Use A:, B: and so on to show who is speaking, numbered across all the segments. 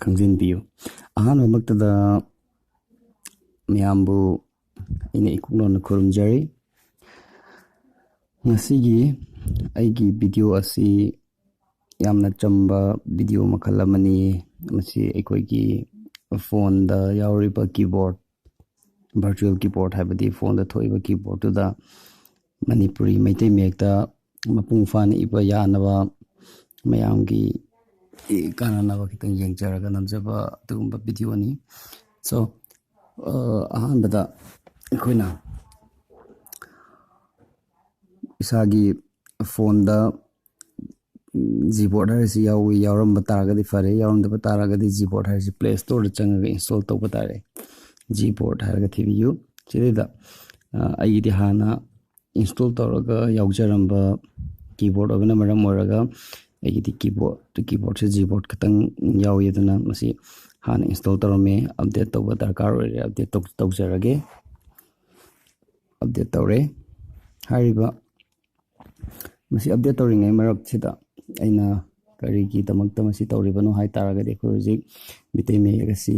A: ꯈꯪꯖꯤꯟꯕꯤꯌꯨ ꯑꯍꯥꯟꯕꯃꯛꯇꯗ ꯃꯌꯥꯝꯕꯨ ꯑꯩꯅ ꯏꯀꯨꯛꯂꯣꯟꯅ ꯈꯨꯔꯨꯝꯖꯔꯤ ꯉꯁꯤꯒꯤ ꯑꯩꯒꯤ ꯚꯤꯗꯤꯑꯣ ꯑꯁꯤ ꯌꯥꯝꯅ ꯆꯝꯕ ꯚꯤꯗꯤꯑꯣ ꯃꯈꯜ ꯑꯃꯅꯤ ꯃꯁꯤ ꯑꯩꯈꯣꯏꯒꯤ ꯐꯣꯟꯗ ꯌꯥꯎꯔꯤꯕ ꯀꯤꯕꯣꯔꯗ ꯚꯔꯆꯨꯋꯦꯜ ꯀꯤꯕꯣꯔꯗ ꯍꯥꯏꯕꯗꯤ ꯐꯣꯟꯗ ꯊꯣꯛꯏꯕ ꯀꯤꯕꯣꯔꯗꯇꯨꯗ ꯃꯅꯤꯄꯨꯔꯤ ꯃꯩꯇꯩ ꯃꯌꯦꯛꯇ ꯃꯄꯨꯡ ꯐꯥꯅ ꯏꯕ ꯌꯥꯅꯕ ꯃꯌꯥꯝꯒꯤ ꯀꯥꯟꯅꯅꯕ ꯈꯤꯇꯪ ꯌꯦꯡꯖꯔꯒ ꯅꯝꯖꯕ ꯑꯗꯨꯒꯨꯝꯕ ꯚꯤꯗꯤꯑꯣꯅꯤ ꯁꯣ ꯑꯍꯥꯟꯕꯗ ꯑꯩꯈꯣꯏꯅ ꯏꯁꯥꯒꯤ ꯐꯣꯟꯗ Gboard ꯍꯥꯏꯔꯤꯁꯤ ꯌꯥꯎꯔꯝꯕ ꯇꯥꯔꯒꯗꯤ ꯐꯔꯦ ꯌꯥꯎꯔꯝꯗꯕ ꯇꯥꯔꯒꯗꯤ Gboard ꯍꯥꯏꯔꯤꯁꯤ ꯄ꯭ꯂꯦ ꯁ꯭ꯇꯣꯔꯗ ꯆꯪꯉꯒ ꯏꯟꯁꯇꯣꯜ ꯇꯧꯕ ꯇꯥꯔꯦ Gboard ꯍꯥꯏꯔꯒ ꯊꯤꯕꯤꯌꯨ ꯁꯤꯗꯩꯗ ꯑꯩꯒꯤꯗꯤ ꯍꯥꯟꯅ ꯏꯟꯁꯇꯣꯜ ꯇꯧꯔꯒ ꯌꯥꯎꯖꯔꯝꯕ ꯀꯤꯕꯣꯔꯗ ꯑꯣꯏꯕꯅ ꯃꯔꯝ ꯑꯣꯏꯔꯒ ꯑꯩꯒꯤꯗꯤ ꯀꯤꯕꯣꯔꯗꯁꯦ Gboard ꯈꯛꯇꯪ ꯌꯥꯎꯏ ꯑꯗꯨꯅ ꯃꯁꯤ ꯍꯥꯟꯅ ꯏꯟꯁꯇꯣꯜ ꯇꯧꯔꯝꯃꯦ ꯑꯞꯗꯦꯠ ꯇꯧꯕ ꯗꯔꯀꯥꯔ ꯑꯣꯏꯔꯦ ꯑꯞꯗꯦꯠ ꯇꯧꯖꯔꯒꯦ ꯑꯞꯗꯦꯠ ꯇꯧꯔꯦ ꯍꯥꯏꯔꯤꯕ ꯃꯁꯤ ꯑꯞꯗꯦꯠ ꯇꯧꯔꯤꯉꯩ ꯃꯔꯛꯁꯤꯗ ꯑꯩꯅ ꯀꯔꯤꯒꯤꯗꯃꯛꯇ ꯃꯁꯤ ꯇꯧꯔꯤꯕꯅꯣ ꯍꯥꯏ ꯇꯥꯔꯒꯗꯤ ꯑꯩꯈꯣꯏ ꯍꯧꯖꯤꯛ ꯃꯩꯇꯩ ꯃꯌꯦꯛ ꯑꯁꯤ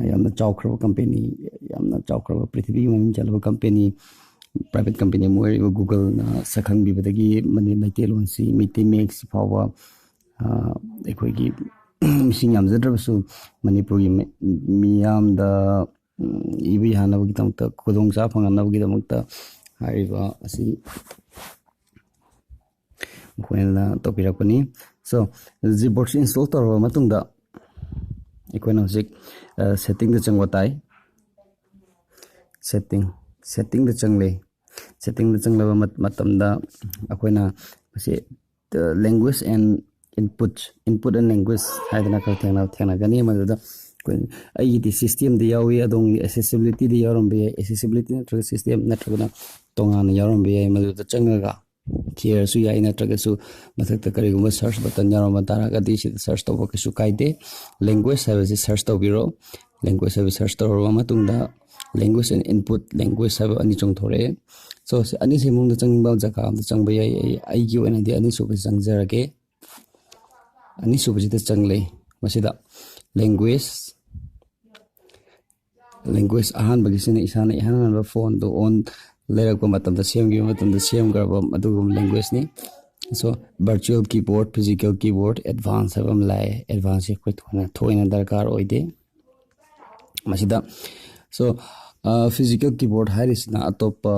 A: ꯌꯥꯝꯅ ꯆꯥꯎꯈ꯭ꯔꯕ ꯀꯝꯄꯦꯅꯤ ꯌꯥꯝꯅ ꯆꯥꯎꯈ꯭ꯔꯕ ꯄ꯭ꯔꯤꯊꯤꯕꯤꯒꯤ ꯃꯃꯤꯡ ꯆꯠꯂꯕ ꯀꯝꯄꯦꯅꯤ ꯄ꯭ꯔꯥꯏꯚꯦꯠ ꯀꯝꯄꯦꯅꯤ ꯑꯃ ꯑꯣꯏꯔꯤꯕ ꯒꯨꯒꯜꯅ ꯁꯛꯈꯪꯕꯤꯕꯗꯒꯤ ꯃꯩꯇꯩꯂꯣꯟꯁꯤ ꯃꯩꯇꯩ ꯃꯌꯦꯛꯁꯤ ꯐꯥꯎꯕ ꯑꯩꯈꯣꯏꯒꯤ ꯃꯤꯁꯤꯡ ꯌꯥꯝꯖꯗ꯭ꯔꯕꯁꯨ ꯃꯅꯤꯄꯨꯔꯒꯤ ꯃꯤꯌꯥꯝꯗ ꯏꯕ ꯌꯥꯅꯕꯒꯤꯗꯃꯛꯇ ꯈꯨꯗꯣꯡꯆꯥꯕ ꯐꯪꯍꯟꯅꯕꯒꯤꯗꯃꯛꯇ ꯍꯥꯏꯔꯤꯕ ꯑꯁꯤ ꯑꯩꯈꯣꯏꯅ ꯇꯧꯕꯤꯔꯛꯄꯅꯤ ꯁꯣ Gboardꯁꯤ ꯏꯟꯁꯇꯣꯜ ꯇꯧꯔꯕ ꯃꯇꯨꯡꯗ ꯑꯩꯈꯣꯏꯅ ꯍꯧꯖꯤꯛ ꯁꯦꯠꯇꯤꯡꯗ ꯆꯪꯕ ꯇꯥꯏ ꯁꯦꯠꯇꯤꯡꯗ ꯆꯪꯂꯦ ꯁꯦꯠꯇꯤꯡꯗ ꯆꯪꯂꯕ ꯃꯇꯝꯗ ꯑꯩꯈꯣꯏꯅ ꯃꯁꯤ ꯂꯦꯡꯒ꯭ꯋꯦꯖ ꯑꯦꯟ ꯏꯟꯄꯨꯠ ꯑꯦꯟ ꯂꯦꯡꯒ꯭ꯋꯦꯖ ꯍꯥꯏꯗꯅ ꯈꯔ ꯊꯦꯡꯅꯒꯅꯤ ꯃꯗꯨꯗ ꯑꯩꯒꯤꯗꯤ ꯁꯤꯁꯇꯦꯝꯗ ꯌꯥꯎꯏ ꯑꯗꯣꯝꯒꯤ ꯑꯦꯁꯦꯁꯤꯕꯤꯂꯤꯇꯤꯗ ꯌꯥꯎꯔꯝꯕ ꯌꯥꯏ ꯑꯦꯁꯦꯁꯤꯕꯤꯂꯤꯇꯤ ꯅꯠꯇ꯭ꯔꯒ ꯁꯤꯁꯇꯦꯝ ꯅꯠꯇ꯭ꯔꯒꯅ ꯇꯣꯉꯥꯟꯅ ꯌꯥꯎꯔꯝꯕ ꯌꯥꯏ ꯃꯗꯨꯗ ꯆꯪꯉꯒ ꯊꯤꯔꯁꯨ ꯌꯥꯏ ꯅꯠꯇ꯭ꯔꯒꯁꯨ ꯃꯊꯛꯇ ꯀꯔꯤꯒꯨꯝꯕ ꯁꯔꯆ ꯕꯇꯟ ꯌꯥꯎꯔꯝꯕ ꯇꯥꯔꯒꯗꯤ ꯁꯤꯗ ꯁꯔꯆ ꯇꯧꯕ ꯀꯩꯁꯨ ꯀꯥꯏꯗꯦ ꯂꯦꯡꯒ꯭ꯋꯦꯖ ꯍꯥꯏꯕꯁꯤ ꯁꯔꯆ ꯇꯧꯕꯤꯔꯣ ꯂꯦꯡꯒ꯭ꯋꯦꯖ ꯍꯥꯏꯕ ꯁꯔꯆ ꯇꯧꯔꯕ ꯃꯇꯨꯡꯗ ꯂꯦꯡꯒ꯭ꯋꯦꯖ ꯑꯦꯟ ꯏꯟꯄꯨꯠ ꯂꯦꯡꯒ꯭ꯋꯦꯖ ꯍꯥꯏꯕ ꯑꯅꯤ ꯆꯣꯡꯊꯣꯔꯛꯑꯦ ꯁꯣ ꯑꯅꯤꯁꯤ ꯃꯅꯨꯡꯗ ꯆꯪꯅꯤꯡꯕ ꯖꯒꯥ ꯑꯃꯗ ꯆꯪꯕ ꯌꯥꯏ ꯑꯩꯒꯤ ꯑꯣꯏꯅꯗꯤ ꯑꯅꯤꯁꯨꯕꯁꯤ ꯆꯪꯖꯔꯒꯦ ꯑꯅꯤꯁꯨꯕꯁꯤꯗ ꯆꯪꯂꯦ ꯃꯁꯤꯗ ꯂꯦꯡꯒ꯭ꯋꯦꯖ ꯑꯍꯥꯟꯕꯒꯤꯁꯤꯅ ꯏꯁꯥꯅ ꯏꯍꯥꯟ ꯍꯥꯟꯕ ꯐꯣꯟꯗꯣ ꯑꯣꯟ ꯂꯩꯔꯛꯄ ꯃꯇꯝꯗ ꯁꯦꯝꯈꯤꯕ ꯃꯇꯝꯗ ꯁꯦꯝꯈ꯭ꯔꯕ ꯑꯗꯨꯒꯨꯝꯕ ꯂꯦꯡꯒ꯭ꯋꯦꯖꯅꯤ so virtual keyboard physical keyboard advance ꯍꯥꯏꯕ ꯑꯃ ꯂꯥꯛꯑꯦ ꯑꯦꯗꯚꯥꯟꯁꯁꯤ ꯑꯩꯈꯣꯏ ꯊꯣꯏꯅ ꯗꯔꯀꯥꯔ ꯑꯣꯏꯗꯦ ꯃꯁꯤꯗ ꯁꯣ ꯐꯤꯖꯤꯀꯦꯜ ꯀꯤꯕꯣꯔꯗ ꯍꯥꯏꯔꯤꯁꯤꯅ ꯑꯇꯣꯞꯄ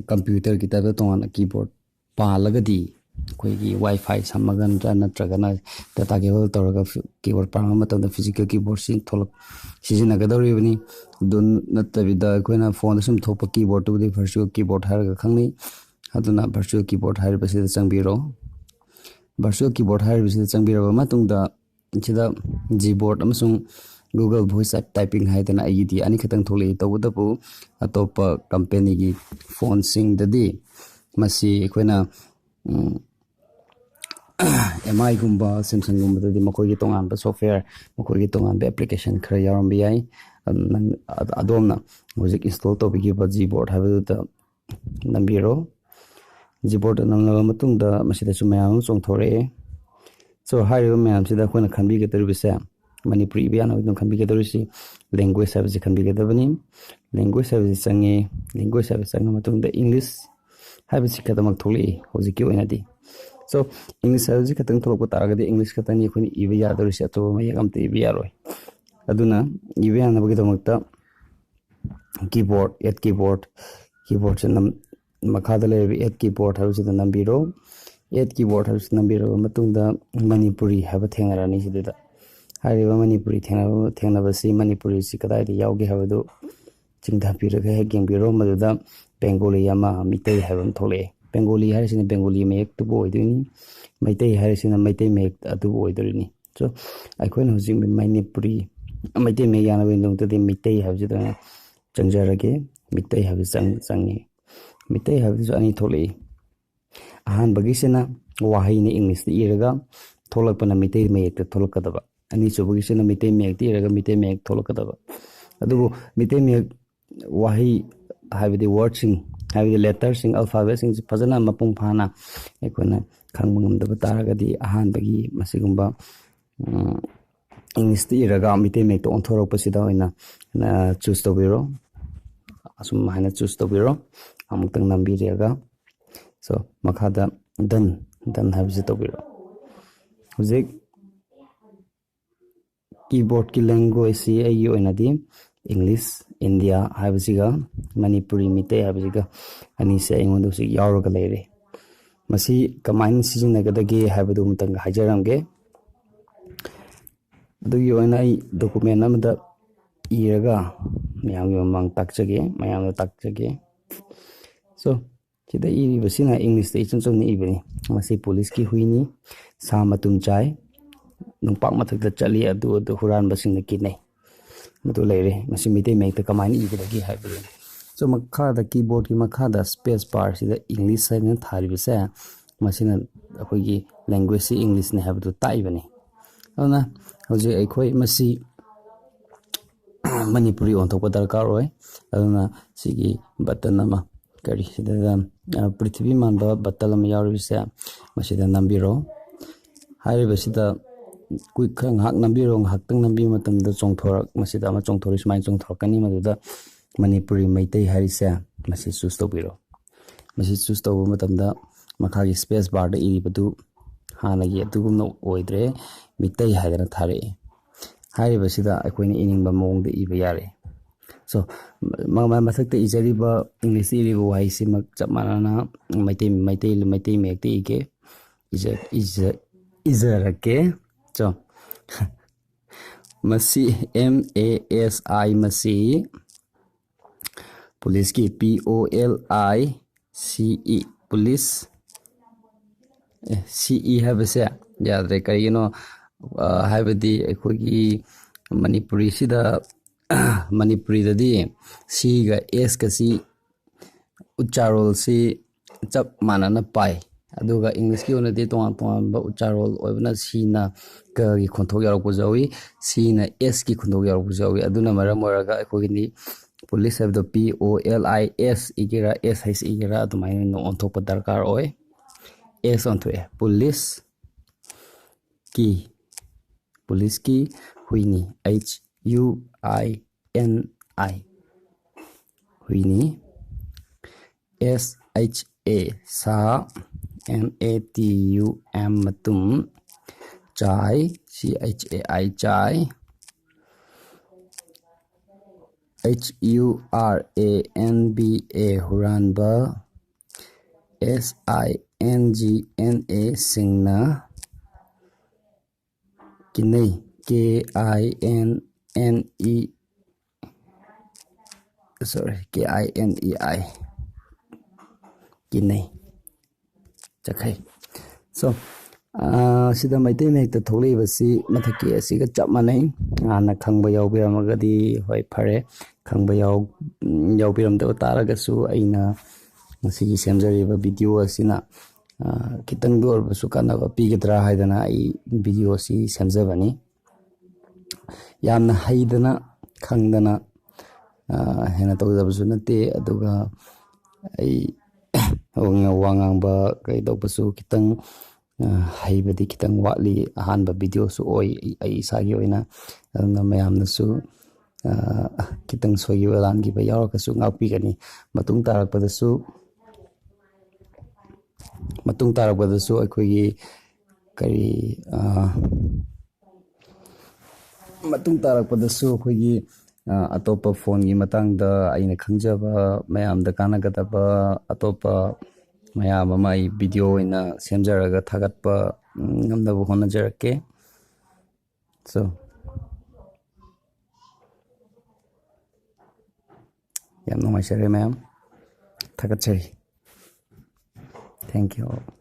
A: ꯀꯝꯄ꯭ꯌꯨꯇꯔꯒꯤ ꯇꯥꯏꯞꯇ ꯇꯣꯉꯥꯟꯅ ꯀꯤꯕꯣꯔꯗ ꯄꯥꯜꯂꯒꯗꯤ ꯑꯩꯈꯣꯏꯒꯤ ꯋꯥꯏꯐꯥꯏ ꯁꯝꯃꯒ ꯅꯠꯇ꯭ꯔꯒꯅ ꯗꯇꯥ ꯀꯦꯕꯜ ꯇꯧꯔꯒ ꯀꯤꯕꯣꯔꯗ ꯄꯥꯟꯕ ꯃꯇꯝꯗ ꯐꯤꯖꯤꯀꯦꯜ ꯀꯤꯕꯣꯔꯗꯁꯤ ꯁꯤꯖꯤꯟꯅꯒꯗꯧꯔꯤꯕꯅꯤ ꯑꯗꯨ ꯅꯠꯇꯕꯤꯗ ꯑꯩꯈꯣꯏꯅ ꯐꯣꯟꯗ ꯁꯨꯝ ꯊꯣꯛꯄ ꯀꯤꯕꯣꯔꯗꯇꯨꯕꯨꯗꯤ ꯚꯔꯆꯨꯋꯦꯜ ꯀꯤꯕꯣꯔꯗ ꯍꯥꯏꯔꯒ ꯈꯪꯅꯩ ꯑꯗꯨꯅ ꯚꯔꯆꯨꯋꯦꯜ ꯀꯤꯕꯣꯔꯗ ꯍꯥꯏꯔꯤꯕꯁꯤꯗ ꯆꯪꯕꯤꯔꯣ ꯚꯔꯆꯨꯋꯦꯜ ꯀꯤꯕꯣꯔꯗ ꯍꯥꯏꯔꯤꯕꯁꯤꯗ ꯆꯪꯕꯤꯔꯕ ꯃꯇꯨꯡꯗ ꯁꯤꯗ Gboard ꯑꯃꯁꯨꯡ Google Voice Typing ꯍꯥꯏꯗꯅ ꯑꯩꯒꯤꯗꯤ ꯑꯅꯤꯈꯛꯇꯪ ꯊꯣꯛꯂꯛꯏ ꯇꯧꯕꯇꯕꯨ ꯑꯇꯣꯞꯄ ꯀꯝꯄꯦꯅꯤꯒꯤ ꯐꯣꯟꯁꯤꯡꯗꯗꯤ ꯃꯁꯤ ꯑꯩꯈꯣꯏꯅ MIꯒꯨꯝꯕ ꯁꯦꯝꯁꯪꯒꯨꯝꯕꯗꯗꯤ ꯃꯈꯣꯏꯒꯤ ꯇꯣꯉꯥꯟꯕ ꯁꯣꯐꯋꯦꯌꯔ ꯃꯈꯣꯏꯒꯤ ꯇꯣꯉꯥꯟꯕ ꯑꯦꯄ꯭ꯂꯤꯀꯦꯁꯟ ꯈꯔ ꯌꯥꯎꯔꯝꯕ ꯌꯥꯏ ꯑꯗꯣꯝꯅ ꯍꯧꯖꯤꯛ ꯏꯟꯁꯇꯣꯜ ꯇꯧꯕꯤꯈꯤꯕ Gboard ꯍꯥꯏꯕꯗꯨꯗ ꯅꯝꯕꯤꯔꯣ Gboard ꯅꯝꯂꯕ ꯃꯇꯨꯡꯗ ꯃꯁꯤꯗꯁꯨ ꯃꯌꯥꯝ ꯑꯃ ꯆꯣꯡꯊꯣꯔꯛꯑꯦ ꯁꯣ ꯍꯥꯏꯔꯤꯕ ꯃꯌꯥꯝꯁꯤꯗ ꯑꯩꯈꯣꯏꯅ ꯈꯟꯕꯤꯒꯗꯧꯔꯤꯕꯁꯦ ꯃꯅꯤꯄꯨꯔꯤ ꯏꯕ ꯌꯥꯅꯕꯒꯤꯗꯃꯛꯇ ꯈꯟꯕꯤꯒꯗꯧꯔꯤꯁꯤ ꯂꯦꯡꯒ꯭ꯋꯦꯖ ꯍꯥꯏꯕꯁꯤ ꯈꯟꯕꯤꯒꯗꯕꯅꯤ ꯂꯦꯡꯒ꯭ꯋꯦꯖ ꯍꯥꯏꯕꯁꯤ ꯆꯪꯉꯦ ꯂꯦꯡꯒ꯭ꯋꯦꯖ ꯍꯥꯏꯕꯁꯤ ꯆꯪꯉ ꯃꯇꯨꯡꯗ ꯏꯪꯂꯤꯁ ꯍꯥꯏꯕꯁꯤ ꯈꯛꯇꯃꯛ ꯊꯣꯛꯂꯛꯏ ꯍꯧꯖꯤꯛꯀꯤ ꯑꯣꯏꯅꯗꯤ ꯁꯣ ꯏꯪꯂꯤꯁ ꯍꯥꯏꯕꯁꯤ ꯈꯛꯇꯪ ꯊꯣꯛꯂꯛꯄ ꯇꯥꯔꯒꯗꯤ ꯏꯪꯂꯤꯁ ꯈꯛꯇꯪꯅꯤ ꯑꯩꯈꯣꯏꯅ ꯏꯕ ꯌꯥꯗꯧꯔꯤꯁꯤ ꯑꯇꯣꯞꯄ ꯃꯌꯦꯛ ꯑꯝꯇ ꯏꯕ ꯌꯥꯔꯣꯏ ꯑꯗꯨꯅ ꯏꯕ ꯌꯥꯅꯕꯒꯤꯗꯃꯛꯇ ꯀꯤꯕꯣꯔꯗꯁꯤ ꯃꯈꯥꯗ ꯂꯩꯔꯤꯕ ꯑꯦꯠ ꯀꯤꯕꯣꯔꯗ ꯍꯥꯏꯕꯁꯤꯗ ꯅꯝꯕꯤꯔꯣ ꯑꯦꯠ ꯀꯤꯕꯣꯔꯗ ꯍꯥꯏꯕꯁꯤ ꯅꯝꯕꯤꯔꯕ ꯃꯇꯨꯡꯗ ꯃꯅꯤꯄꯨꯔꯤ ꯍꯥꯏꯕ ꯊꯦꯡꯅꯔꯅꯤ ꯁꯤꯗ ꯍꯥꯏꯔꯤꯕ ꯃꯅꯤꯄꯨꯔꯤ ꯊꯦꯡꯅꯕꯁꯤ ꯃꯅꯤꯄꯨꯔꯤꯁꯤ ꯀꯗꯥꯏꯗ ꯌꯥꯎꯒꯦ ꯍꯥꯏꯕꯗꯨ ꯆꯤꯡꯊꯕꯤꯔꯒ ꯍꯦꯛ ꯌꯦꯡꯕꯤꯔꯣ ꯃꯗꯨꯗ ꯕꯦꯡꯒꯣꯂꯤ ꯑꯃ ꯃꯤꯇꯩ ꯍꯥꯏꯕ ꯑꯃ ꯊꯣꯛꯂꯛꯑꯦ ꯕꯦꯡꯒꯣꯂꯤ ꯍꯥꯏꯔꯤꯁꯤꯅ ꯕꯦꯡꯒꯣꯂꯤ ꯃꯌꯦꯛꯇꯨꯕꯨ ꯑꯣꯏꯗꯣꯏꯅꯤ ꯃꯩꯇꯩ ꯍꯥꯏꯔꯤꯁꯤꯅ ꯃꯩꯇꯩ ꯃꯌꯦꯛ ꯑꯗꯨꯕꯨ ꯑꯣꯏꯗꯣꯔꯤꯅꯤ ꯁꯣ ꯑꯩꯈꯣꯏꯅ ꯍꯧꯖꯤꯛ ꯃꯩꯇꯩ ꯃꯌꯦꯛ ꯌꯥꯅꯕꯒꯤꯗꯃꯛꯇꯗꯤ ꯃꯩꯇꯩ ꯍꯥꯏꯕꯁꯤꯗ ꯆꯪꯖꯔꯒꯦ ꯃꯩꯇꯩ ꯍꯥꯏꯕꯁꯤ ꯆꯪꯉꯤ ꯃꯩꯇꯩ ꯍꯥꯏꯕꯁꯤꯁꯨ ꯑꯅꯤ ꯊꯣꯛꯂꯛꯏ ꯑꯍꯥꯟꯕꯒꯤꯁꯤꯅ ꯋꯥꯍꯩꯅ ꯏꯪꯂꯤꯁꯇ ꯏꯔꯒ ꯊꯣꯛꯂꯛꯄꯅ ꯃꯩꯇꯩ ꯃꯌꯦꯛꯇ ꯊꯣꯛꯂꯛꯀꯗꯕ ꯑꯅꯤꯁꯨꯕꯒꯤꯁꯤꯅ ꯃꯩꯇꯩ ꯃꯌꯦꯛꯇ ꯏꯔꯒ ꯃꯩꯇꯩ ꯃꯌꯦꯛ ꯊꯣꯛꯂꯛꯀꯗꯕ ꯑꯗꯨꯕꯨ ꯃꯩꯇꯩ ꯃꯌꯦꯛ ꯋꯥꯍꯩ ꯍꯥꯏꯕꯗꯤ ꯋꯥꯔꯗꯁꯤꯡ ꯍꯥꯏꯕꯗꯤ ꯂꯦꯇꯔꯁꯤꯡ ꯑꯜꯐꯥꯕꯦꯠꯁꯤꯡꯁꯤ ꯐꯖꯅ ꯃꯄꯨꯡ ꯐꯥꯅ ꯑꯩꯈꯣꯏꯅ ꯈꯪꯕ ꯉꯝꯗꯕ ꯇꯥꯔꯒꯗꯤ ꯑꯍꯥꯟꯕꯒꯤ ꯃꯁꯤꯒꯨꯝꯕ English ti iraga Meitei Mayek to onthorokpasida oina choose tobiro asum haina choose tobiro amutang nambiriaga so makhada done habse tobiro hujik keyboard ki language si ayi oina di English India habsiga Manipuri Meitei habsiga ani se ingondu si yauraga leire masi kamain sizinnagadagi habadu mutanga hajaramge ꯑꯗꯨꯒꯤ ꯑꯣꯏꯅ ꯑꯩ document ꯑꯃꯗ ꯏꯔꯒ ꯃꯌꯥꯝꯒꯤ ꯃꯃꯥꯡ ꯇꯥꯛꯆꯒꯦ ꯃꯌꯥꯝꯗ ꯇꯥꯛꯆꯒꯦ ꯁꯣ ꯁꯤꯗ ꯏꯔꯤꯕꯁꯤꯅ ꯏꯪꯂꯤꯁꯇ ꯏꯆꯝ ꯆꯝꯅ ꯏꯕꯅꯤ ꯃꯁꯤ ꯄꯨꯂꯤꯁꯀꯤ ꯍꯨꯏꯅꯤ ꯁꯥ ꯃꯇꯨꯝ ꯆꯥꯏ ꯅꯨꯡꯄꯥꯛ ꯃꯊꯛꯇ ꯆꯠꯂꯤ ꯑꯗꯨ ꯍꯨꯔꯥꯟꯕꯁꯤꯡꯅ ꯀꯤꯅꯩ ꯃꯗꯨ ꯂꯩꯔꯦ ꯃꯁꯤ ꯃꯩꯇꯩ ꯃꯌꯦꯛꯇ ꯀꯃꯥꯏꯅ ꯏꯒꯗꯒꯦ ꯍꯥꯏꯕꯗꯨꯅꯤ ꯁꯣ ꯃꯈꯥꯗ ꯀꯤꯕꯣꯔꯗꯀꯤ ꯃꯈꯥꯗ ꯁ꯭ꯄꯦꯁ ꯕꯥꯔꯁꯤꯗ ꯏꯪꯂꯤꯁ ꯍꯥꯏꯅ ꯊꯥꯔꯤꯕꯁꯦ ꯃꯁꯤꯅ ꯑꯩꯈꯣꯏꯒꯤ ꯂꯦꯡꯒ꯭ꯋꯦꯖꯁꯤ ꯏꯪꯂꯤꯁꯅꯤ ꯍꯥꯏꯕꯗꯨ ꯇꯥꯛꯏꯕꯅꯤ ꯑꯗꯨꯅ ꯍꯧꯖꯤꯛ ꯑꯩꯈꯣꯏ ꯃꯁꯤ ꯃꯅꯤꯄꯨꯔꯤ ꯑꯣꯟꯊꯣꯛꯄ ꯗꯔꯀꯥꯔ ꯑꯣꯏ ꯑꯗꯨꯅ ꯁꯤꯒꯤ ꯕꯇꯟ ꯑꯃ ꯀꯔꯤ ꯁꯤꯗ ꯄ꯭ꯔꯤꯊꯤꯕꯤ ꯃꯥꯟꯕ ꯕꯇꯟ ꯑꯃ ꯌꯥꯎꯔꯤꯕꯁꯦ ꯃꯁꯤꯗ ꯅꯝꯕꯤꯔꯣ ꯍꯥꯏꯔꯤꯕꯁꯤꯗ ꯈꯔ ꯉꯥꯏꯍꯥꯛ ꯅꯝꯕꯤꯔꯣ ꯉꯥꯏꯍꯥꯛꯇꯪ ꯅꯝꯕꯤꯕ ꯃꯇꯝꯗ ꯃꯁꯤꯗ ꯑꯃ ꯆꯣꯡꯊꯣꯔꯛꯏ ꯁꯨꯃꯥꯏꯅ ꯆꯣꯡꯊꯣꯔꯛꯀꯅꯤ ꯃꯗꯨꯗ ꯃꯅꯤꯄꯨꯔꯤ ꯃꯩꯇꯩ ꯍꯥꯏꯔꯤꯁꯦ ꯃꯁꯤ ꯆꯨꯁ ꯇꯧꯕꯤꯔꯣ ꯃꯁꯤ ꯆꯨꯁ ꯇꯧꯕ ꯃꯇꯝꯗ ꯃꯈꯥꯒꯤ ꯁ꯭ꯄꯦꯁ ꯕꯥꯔꯗ ꯏꯔꯤꯕꯗꯨ ꯍꯥꯟꯅꯒꯤ ꯑꯗꯨꯒꯨꯝꯅ ꯑꯣꯏꯗ꯭ꯔꯦ ꯃꯤꯇꯩ ꯍꯥꯏꯗꯅ ꯊꯥꯔꯛꯏ ꯍꯥꯏꯔꯤꯕꯁꯤꯗ ꯑꯩꯈꯣꯏꯅ ꯏꯅꯤꯡꯕ ꯃꯑꯣꯡꯗ ꯏꯕ ꯌꯥꯔꯦ ꯁꯣ ꯃꯊꯛꯇ ꯏꯖꯔꯤꯕ ꯏꯪꯂꯤꯁꯇ ꯏꯔꯤꯕ ꯋꯥꯍꯩꯁꯤꯃꯛ ꯆꯞ ꯃꯥꯟꯅꯅ ꯃꯩꯇꯩ ꯃꯌꯦꯛꯇ ꯏꯒꯦ ꯏꯖꯔꯛꯀꯦ ꯆꯣ ꯃꯁꯤ MASI ꯃꯁꯤ ꯄꯨꯂꯤꯁꯀꯤ POLICE ꯄꯨꯂꯤꯁ CE ꯍꯥꯏꯕꯁꯦ ꯌꯥꯗ꯭ꯔꯦ ꯀꯔꯤꯒꯤꯅꯣ ꯍꯥꯏꯕꯗꯤ ꯑꯩꯈꯣꯏꯒꯤ ꯃꯅꯤꯄꯨꯔꯤꯗꯗꯤ Cꯒ Sꯒꯁꯤ ꯎच्ꯆꯥꯔꯣꯜꯁꯤ ꯆꯞ ꯃꯥꯟꯅꯅ ꯄꯥꯏ ꯑꯗꯨꯒ ꯏꯪꯂꯤꯁꯀꯤ ꯑꯣꯏꯅꯗꯤ ꯇꯣꯉꯥꯟ ꯇꯣꯉꯥꯟꯕ ꯎच्ꯆꯥꯔꯣꯜ ꯑꯣꯏꯕꯅ Cꯅ ꯀꯒꯤ ꯈꯣꯟꯊꯣꯛ ꯌꯥꯎꯔꯛꯄꯁꯨ ꯌꯥꯎꯏ Cꯅ Sꯒꯤ ꯈꯣꯟꯊꯣꯛ ꯌꯥꯎꯔꯛꯄꯁꯨ ꯌꯥꯎꯏ ꯑꯗꯨꯅ ꯃꯔꯝ ꯑꯣꯏꯔꯒ ꯑꯩꯈꯣꯏꯒꯤꯗꯤ ꯄꯨꯂꯤꯁ ꯍꯥꯏꯕꯗꯣ POLIS ꯏꯒꯦꯔꯥ SH ꯏꯒꯦꯔꯥ ꯑꯗꯨꯃꯥꯏꯅ ꯑꯣꯟꯊꯣꯛꯄ ꯗꯔꯀꯥꯔ ꯑꯣꯏ S ꯑꯣꯟꯊꯣꯛꯑꯦ ꯄꯨꯂꯤꯁꯀꯤ ꯍꯨꯏꯅꯤ HUINI ꯍꯨꯏꯅꯤ SHA ꯁꯥ MATUM ꯃꯇꯨꯝ ꯆꯥꯏ CHAI ꯆꯥꯏ HURANBA ꯍꯨꯔꯥꯟꯕ SINGNA ꯁꯤꯡꯅ ꯀꯤꯅꯩ KINEI ꯀꯤꯅꯩ ꯆꯠꯈꯩ ꯁꯣ ꯁꯤꯗ ꯃꯩꯇꯩ ꯃꯌꯦꯛꯇ ꯊꯣꯛꯂꯛꯏꯕꯁꯤ ꯃꯊꯛꯀꯤ ꯑꯁꯤꯒ ꯆꯞ ꯃꯥꯟꯅꯩ ꯍꯥꯟꯅ ꯈꯪꯕ ꯌꯥꯎꯕꯤꯔꯝꯃꯒꯗꯤ ꯍꯣꯏ ꯐꯔꯦ ꯈꯪꯕ ꯌꯥꯎꯕꯤꯔꯝꯗꯕ ꯇꯥꯔꯒꯁꯨ ꯑꯩꯅ ꯉꯁꯤꯒꯤ ꯁꯦꯝꯖꯔꯤꯕ ꯚꯤꯗꯤꯑꯣ ꯑꯁꯤꯅ ꯈꯤꯇꯪꯗ ꯑꯣꯏꯔꯕꯁꯨ ꯀꯥꯟꯅꯕ ꯄꯤꯒꯗ꯭ꯔꯥ ꯍꯥꯏꯗꯅ ꯑꯩ ꯚꯤꯗꯤꯑꯣ ꯑꯁꯤ ꯁꯦꯝꯖꯕꯅꯤ ꯌꯥꯝꯅ ꯍꯩꯗꯅ ꯈꯪꯗꯅ ꯍꯦꯟꯅ ꯇꯧꯖꯕꯁꯨ ꯅꯠꯇꯦ ꯑꯗꯨꯒ ꯑꯩ ꯋꯥ ꯉꯥꯡꯕ ꯀꯩꯗꯧꯕꯁꯨ ꯈꯤꯇꯪ ꯍꯩꯕꯗꯤ ꯈꯤꯇꯪ ꯋꯥꯠꯂꯤ ꯑꯍꯥꯟꯕ ꯚꯤꯗꯤꯑꯣꯁꯨ ꯑꯣꯏ ꯑꯩ ꯏꯁꯥꯒꯤ ꯑꯣꯏꯅ ꯑꯗꯨꯅ ꯃꯌꯥꯝꯅꯁꯨ khitang soikhiba lankhiba yaorabasu ngakpigani matung tarakpadasu aikoigi kari matung tarakpadasu aikoigi atopa phone gi matangda aina khangjaba mayamda kanagadaba atopa mayam ama ai video ina semjaraga thagatpa ngamnaba honajarake so yam numaisare mayam thagatchari thank you all.